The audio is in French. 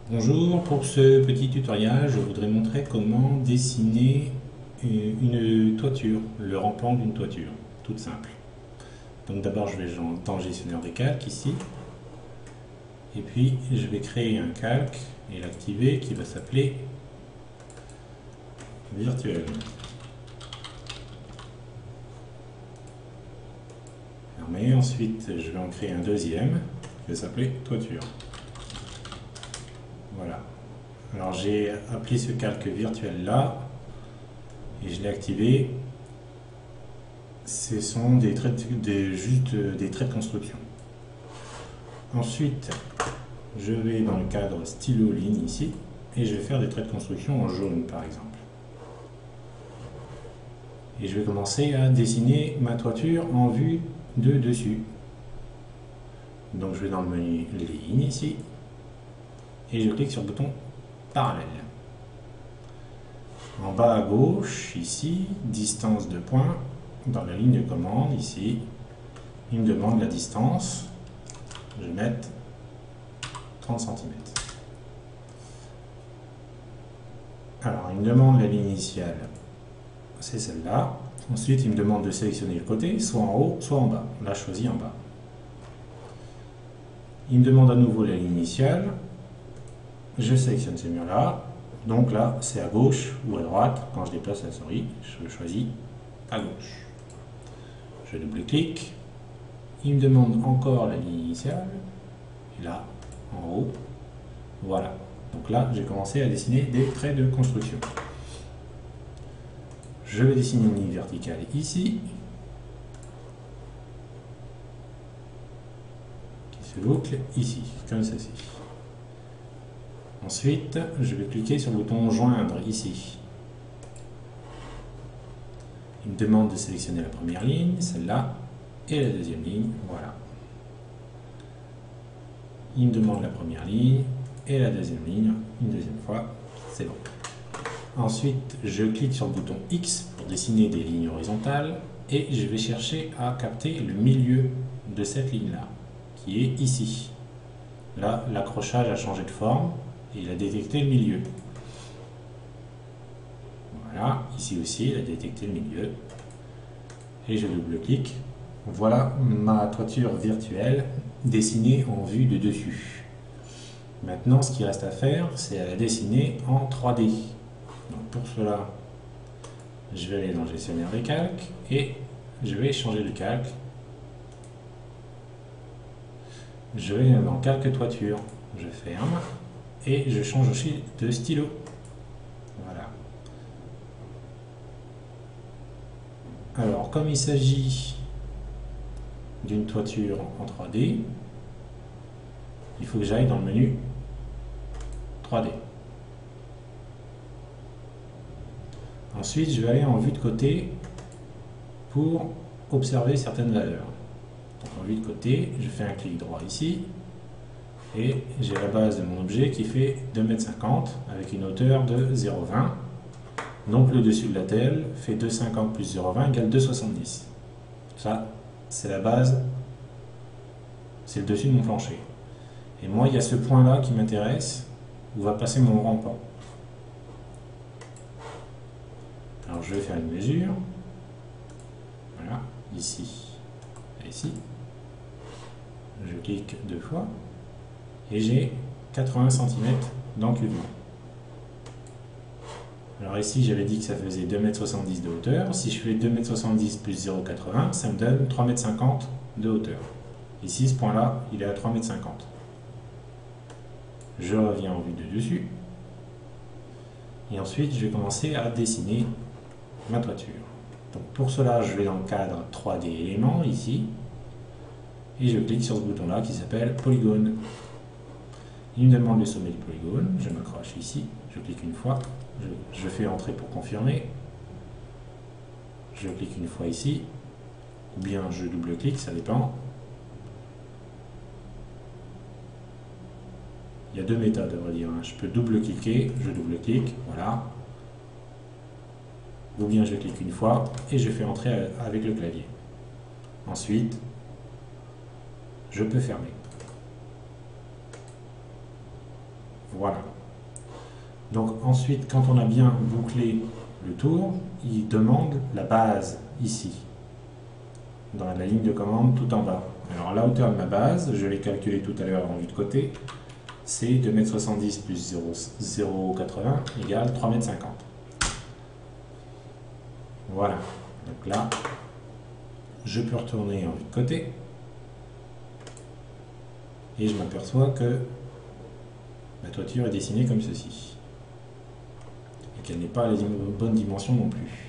Bonjour, pour ce petit tutoriel, je voudrais montrer comment dessiner une toiture, le remplant d'une toiture, toute simple. Donc d'abord je vais dans le gestionnaire des calques ici, et puis je vais créer un calque et l'activer qui va s'appeler virtuel. Fermé, ensuite je vais en créer un deuxième qui va s'appeler toiture. Voilà. Alors j'ai appelé ce calque virtuel là et je l'ai activé. Ce sont juste des traits de construction. Ensuite, je vais dans le cadre stylo ligne ici et je vais faire des traits de construction en jaune par exemple. Et je vais commencer à dessiner ma toiture en vue de dessus. Donc je vais dans le menu ligne ici et je clique sur le bouton parallèle. En bas à gauche, ici, distance de points, dans la ligne de commande, ici, il me demande la distance, je vais mettre 30 cm. Alors, il me demande la ligne initiale, c'est celle-là. Ensuite, il me demande de sélectionner le côté, soit en haut, soit en bas. Là, je choisis en bas. Il me demande à nouveau la ligne initiale, je sélectionne ces murs-là. Donc là, c'est à gauche ou à droite. Quand je déplace la souris, je choisis à gauche. Je double-clique. Il me demande encore la ligne initiale. Et là, en haut, voilà. Donc là, j'ai commencé à dessiner des traits de construction. Je vais dessiner une ligne verticale ici, qui se boucle ici, comme ceci. Ensuite, je vais cliquer sur le bouton joindre ici. Il me demande de sélectionner la première ligne, celle-là, et la deuxième ligne, voilà. Il me demande la première ligne et la deuxième ligne, une deuxième fois, c'est bon. Ensuite, je clique sur le bouton X pour dessiner des lignes horizontales et je vais chercher à capter le milieu de cette ligne-là, qui est ici. Là, l'accrochage a changé de forme et il a détecté le milieu. Voilà, ici aussi, il a détecté le milieu. Et je double-clique. Voilà ma toiture virtuelle dessinée en vue de dessus. Maintenant, ce qui reste à faire, c'est à la dessiner en 3D. Donc pour cela, je vais aller dans le gestionnaire des calques et je vais changer de calque. Je vais dans calque toiture, je ferme et je change aussi de stylo. Voilà. Alors, comme il s'agit d'une toiture en 3D, il faut que j'aille dans le menu 3D. Ensuite, je vais aller en vue de côté pour observer certaines valeurs. Donc, en vue de côté, je fais un clic droit ici et j'ai la base de mon objet qui fait 2,50 m avec une hauteur de 0,20. Donc le dessus de la telle fait 2,50 plus 0,20 égale 2,70. Ça, c'est la base, c'est le dessus de mon plancher. Et moi, il y a ce point-là qui m'intéresse, où va passer mon rampant. Alors je vais faire une mesure. Voilà, ici et ici. Je clique 2 fois et j'ai 80 cm d'encuvement. Alors ici, j'avais dit que ça faisait 2,70 m de hauteur. Si je fais 2,70 m plus 0,80, ça me donne 3,50 m de hauteur. Ici, ce point-là, il est à 3,50 m. Je reviens en vue de dessus. Et ensuite, je vais commencer à dessiner ma toiture. Donc pour cela, je vais dans le cadre 3D éléments, ici. Et je clique sur ce bouton-là qui s'appelle polygone. Il me demande le sommet du polygone. Je m'accroche ici. Je clique une fois. Je fais entrer pour confirmer. Je clique une fois ici. Ou bien je double-clique, ça dépend. Il y a deux méthodes, à vrai dire. Je peux double-cliquer, je double-clique, voilà. Ou bien je clique une fois et je fais entrer avec le clavier. Ensuite, je peux fermer. Voilà. Donc ensuite, quand on a bien bouclé le tour, il demande la base ici, dans la ligne de commande tout en bas. Alors la hauteur de ma base, je l'ai calculé tout à l'heure en vue de côté, c'est 2,70 m plus 0,80 égale 3,50 m. Voilà. Donc là, je peux retourner en vue de côté et je m'aperçois que la toiture est dessinée comme ceci et qu'elle n'est pas à la bonne dimension non plus.